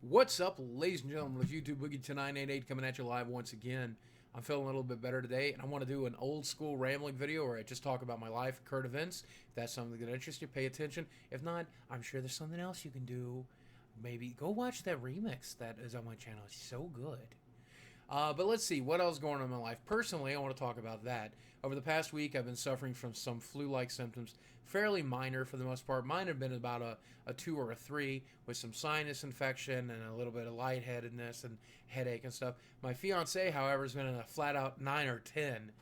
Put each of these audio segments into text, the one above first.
What's up, ladies and gentlemen of YouTube Boogie 2988 coming at you live once again. I'm feeling a little bit better today, and I want to do an old school rambling video where I just talk about my life, current events. If that's something that interests you, pay attention. If not, I'm sure there's something else you can do. Maybe go watch that remix that is on my channel. It's so good. But let's see, what else is going on in my life? Personally, I want to talk about that. Over the past week, I've been suffering from some flu-like symptoms, fairly minor for the most part. Mine have been about a 2 or a 3 with some sinus infection and a little bit of lightheadedness and headache and stuff. My fiance, however, has been in a flat-out 9 or 10.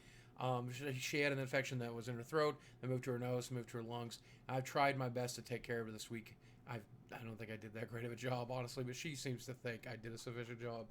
She had an infection that was in her throat, then moved to her nose, moved to her lungs. I've tried my best to take care of her this week. I don't think I did that great of a job, honestly, but she seems to think I did a sufficient job.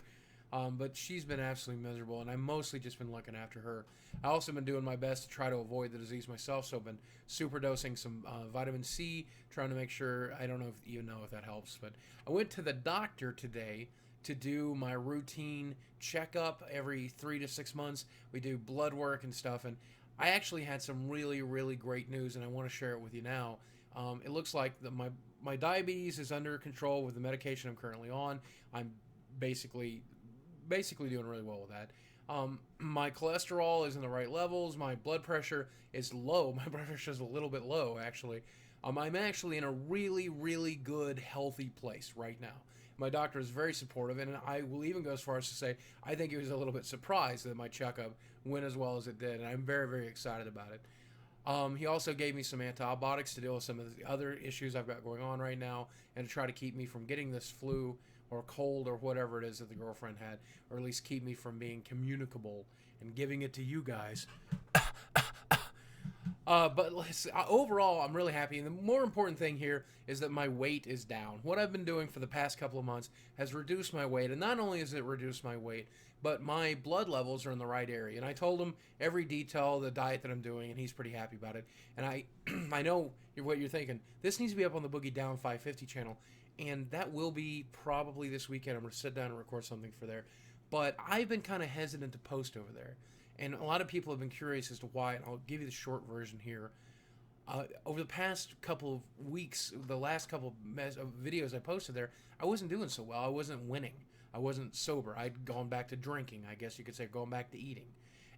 But she's been absolutely miserable, and I've mostly just been looking after her. I also been doing my best to try to avoid the disease myself, so I've been super dosing some vitamin C, trying to make sure, I don't know if you know if that helps, but I went to the doctor today to do my routine checkup every 3 to 6 months. We do blood work and stuff, and I actually had some really, really great news, and I want to share it with you now. It looks like my diabetes is under control with the medication I'm currently on. I'm basically doing really well with that. My cholesterol is in the right levels. My blood pressure is low. My blood pressure is a little bit low, actually. I'm actually in a really, really good, healthy place right now. My doctor is very supportive, and I will even go as far as to say I think he was a little bit surprised that my checkup went as well as it did, and I'm very, very excited about it. He also gave me some antibiotics to deal with some of the other issues I've got going on right now and to try to keep me from getting this flu or cold or whatever it is that the girlfriend had, or at least keep me from being communicable and giving it to you guys. But overall, I'm really happy. And the more important thing here is that my weight is down. What I've been doing for the past couple of months has reduced my weight. And not only has it reduced my weight, but my blood levels are in the right area. And I told him every detail of the diet that I'm doing, and he's pretty happy about it. And I know what you're thinking. This needs to be up on the Boogie Down 550 channel. And that will be probably this weekend. I'm going to sit down and record something for there. But I've been kind of hesitant to post over there. And a lot of people have been curious as to why, and I'll give you the short version here. Over the past couple of weeks, the last couple of videos I posted there, I wasn't doing so well. I wasn't winning. I wasn't sober. I'd gone back to drinking, I guess you could say, going back to eating.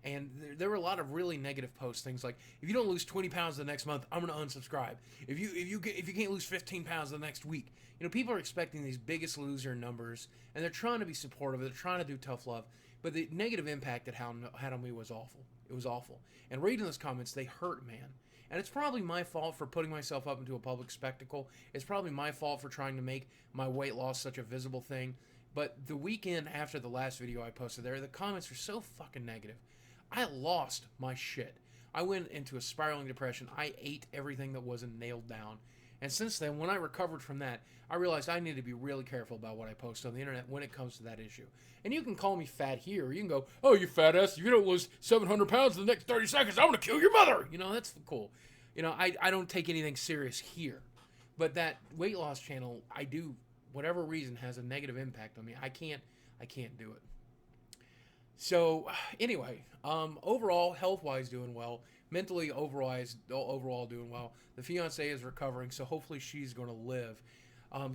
And there were a lot of really negative posts, things like, if you don't lose 20 pounds the next month, I'm going to unsubscribe. If you can't lose 15 pounds the next week. You know, people are expecting these biggest loser numbers, and they're trying to be supportive, they're trying to do tough love, but the negative impact it had on me was awful. It was awful. And reading those comments, they hurt, man. And it's probably my fault for putting myself up into a public spectacle. It's probably my fault for trying to make my weight loss such a visible thing. But the weekend after the last video I posted there, the comments were so fucking negative. I lost my shit. I went into a spiraling depression. I ate everything that wasn't nailed down. And since then, when I recovered from that, I realized I need to be really careful about what I post on the internet when it comes to that issue. And you can call me fat here. You can go, oh, you fat ass. If you don't lose 700 pounds in the next 30 seconds, I'm going to kill your mother. You know, that's cool. You know, I don't take anything serious here. But that weight loss channel, I do, whatever reason, has a negative impact on me. I can't do it. So, anyway, overall, health-wise, doing well. Mentally, overall doing well. The fiancé is recovering, so hopefully she's going to live.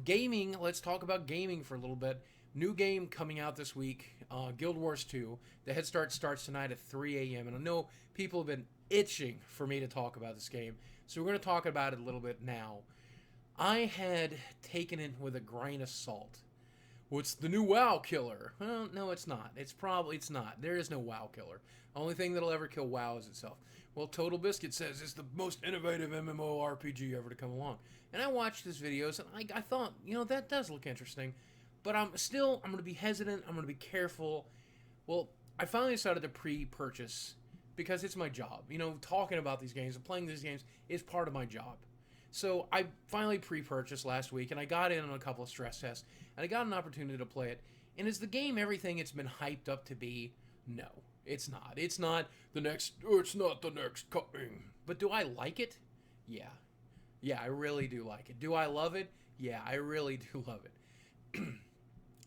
Gaming, let's talk about gaming for a little bit. New game coming out this week, Guild Wars 2. The Head Start starts tonight at 3 a.m., and I know people have been itching for me to talk about this game, so we're going to talk about it a little bit now. I had taken it with a grain of salt. What's the new WoW killer? Well, no, it's not. It's not. There is no WoW killer. The only thing that'll ever kill WoW is itself. Well, Total Biscuit says it's the most innovative MMORPG ever to come along. And I watched his videos, and I thought, you know, that does look interesting. But I'm going to be hesitant. I'm going to be careful. Well, I finally decided to pre-purchase because it's my job. You know, talking about these games and playing these games is part of my job. So I finally pre-purchased last week, and I got in on a couple of stress tests, and I got an opportunity to play it. And is the game everything it's been hyped up to be? No, it's not. It's not the next coming. But do I like it? Yeah. Yeah, I really do like it. Do I love it? Yeah, I really do love it.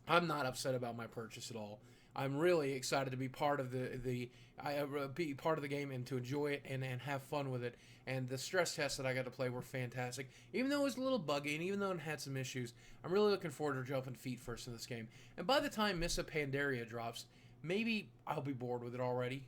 I'm not upset about my purchase at all. I'm really excited to be part of be part of the game and to enjoy it and have fun with it. And the stress tests that I got to play were fantastic. Even though it was a little buggy and even though it had some issues, I'm really looking forward to jumping feet first in this game. And by the time Missa Pandaria drops, maybe I'll be bored with it already.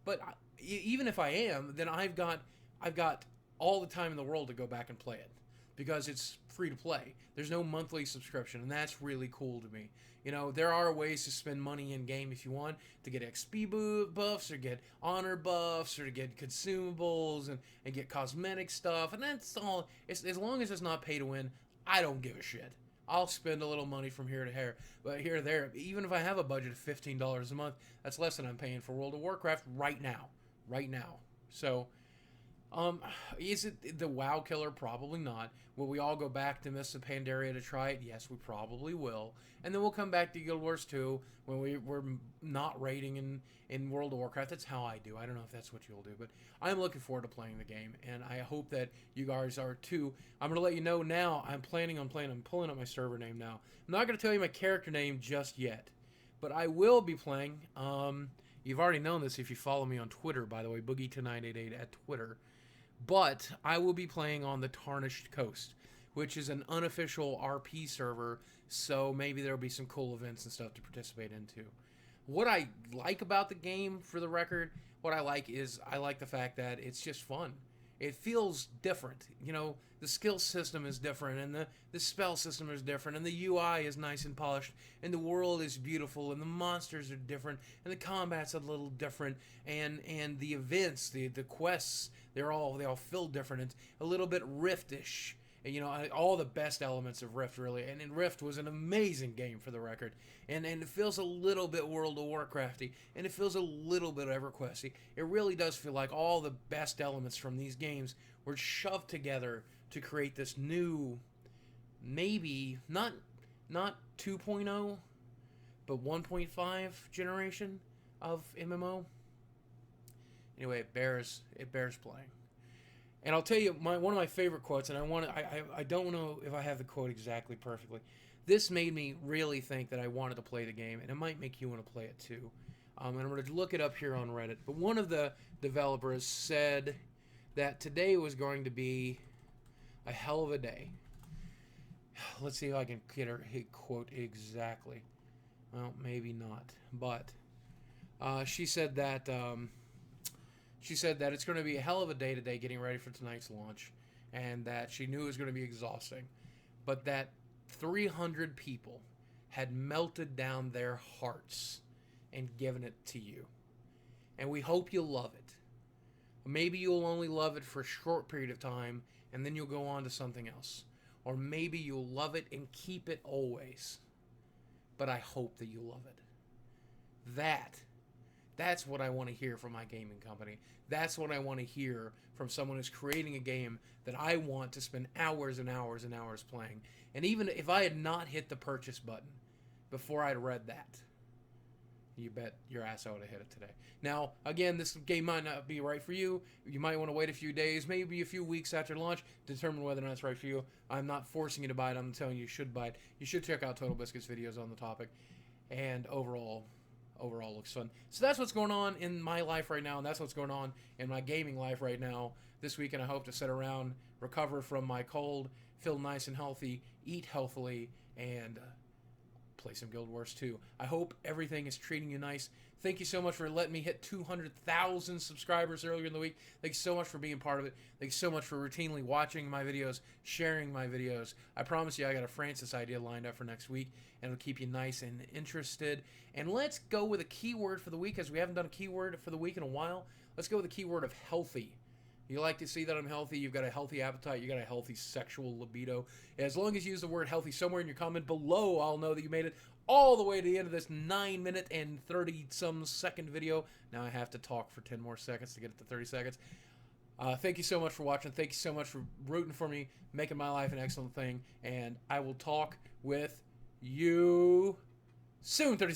But even if I am, then I've got all the time in the world to go back and play it because it's free to play. There's no monthly subscription, and that's really cool to me. You know, there are ways to spend money in game if you want to get XP buffs or get honor buffs or to get consumables and get cosmetic stuff, and that's all. As long as it's not pay to win, I don't give a shit. I'll spend a little money from here to here, but here to there. Even if I have a budget of $15 a month, that's less than I'm paying for World of Warcraft right now. Right now. So, is it the WoW killer? Probably not. Will we all go back to Mists of Pandaria to try it? Yes, we probably will. And then we'll come back to Guild Wars 2 when we're not raiding in World of Warcraft. That's how I do. I don't know if that's what you'll do, but I'm looking forward to playing the game, and I hope that you guys are too. I'm going to let you know now. I'm planning on playing. I'm pulling up my server name now. I'm not going to tell you my character name just yet, but I will be playing. You've already known this if you follow me on Twitter, by the way, Boogie2988 at Twitter. But I will be playing on the Tarnished Coast, which is an unofficial RP server, so maybe there'll be some cool events and stuff to participate into. What I like about the game, for the record, what I like is I like the fact that it's just fun. It feels different. You know, the skill system is different, and the spell system is different, and the UI is nice and polished, and the world is beautiful, and the monsters are different, and the combat's a little different, and the events, the quests, they all feel different. It's a little bit Riftish. And, you know, all the best elements of Rift, really. And Rift was an amazing game, for the record. And it feels a little bit World of Warcrafty, and it feels a little bit EverQuesty. It really does feel like all the best elements from these games were shoved together to create this new, maybe not 2.0, but 1.5 generation of MMO. Anyway, it bears playing. And I'll tell you one of my favorite quotes, and I don't know if I have the quote exactly perfectly. This made me really think that I wanted to play the game, and it might make you want to play it too. And I'm going to look it up here on Reddit. But one of the developers said that today was going to be a hell of a day. Let's see if I can get her quote exactly. Well, maybe not. But she said that it's going to be a hell of a day today getting ready for tonight's launch, and that she knew it was going to be exhausting, but that 300 people had melted down their hearts and given it to you. And we hope you'll love it. Maybe you'll only love it for a short period of time, and then you'll go on to something else. Or maybe you'll love it and keep it always. But I hope that you love it. That's what I want to hear from my gaming company. That's what I want to hear from someone who's creating a game that I want to spend hours and hours and hours playing. And even if I had not hit the purchase button before I'd read that, you bet your ass I would have hit it today. Now, again, this game might not be right for you. You might want to wait a few days, maybe a few weeks after launch to determine whether or not it's right for you. I'm not forcing you to buy it. I'm telling you should buy it. You should check out Total Biscuit's videos on the topic. And overall looks fun. So that's what's going on in my life right now, and that's what's going on in my gaming life right now this weekend. I hope to sit around, recover from my cold, feel nice and healthy, eat healthily, and play some Guild Wars 2. I hope everything is treating you nice. Thank you so much for letting me hit 200,000 subscribers earlier in the week. Thank you so much for being part of it. Thank you so much for routinely watching my videos, sharing my videos. I promise you I got a Francis idea lined up for next week, and it'll keep you nice and interested. And let's go with a keyword for the week, as we haven't done a keyword for the week in a while. Let's go with the keyword of healthy. You like to see that I'm healthy, you've got a healthy appetite, you got a healthy sexual libido. As long as you use the word healthy somewhere in your comment below, I'll know that you made it all the way to the end of this 9-minute and 30-some second video. Now I have to talk for 10 more seconds to get it to 30 seconds. Thank you so much for watching. Thank you so much for rooting for me, making my life an excellent thing. And I will talk with you soon. 30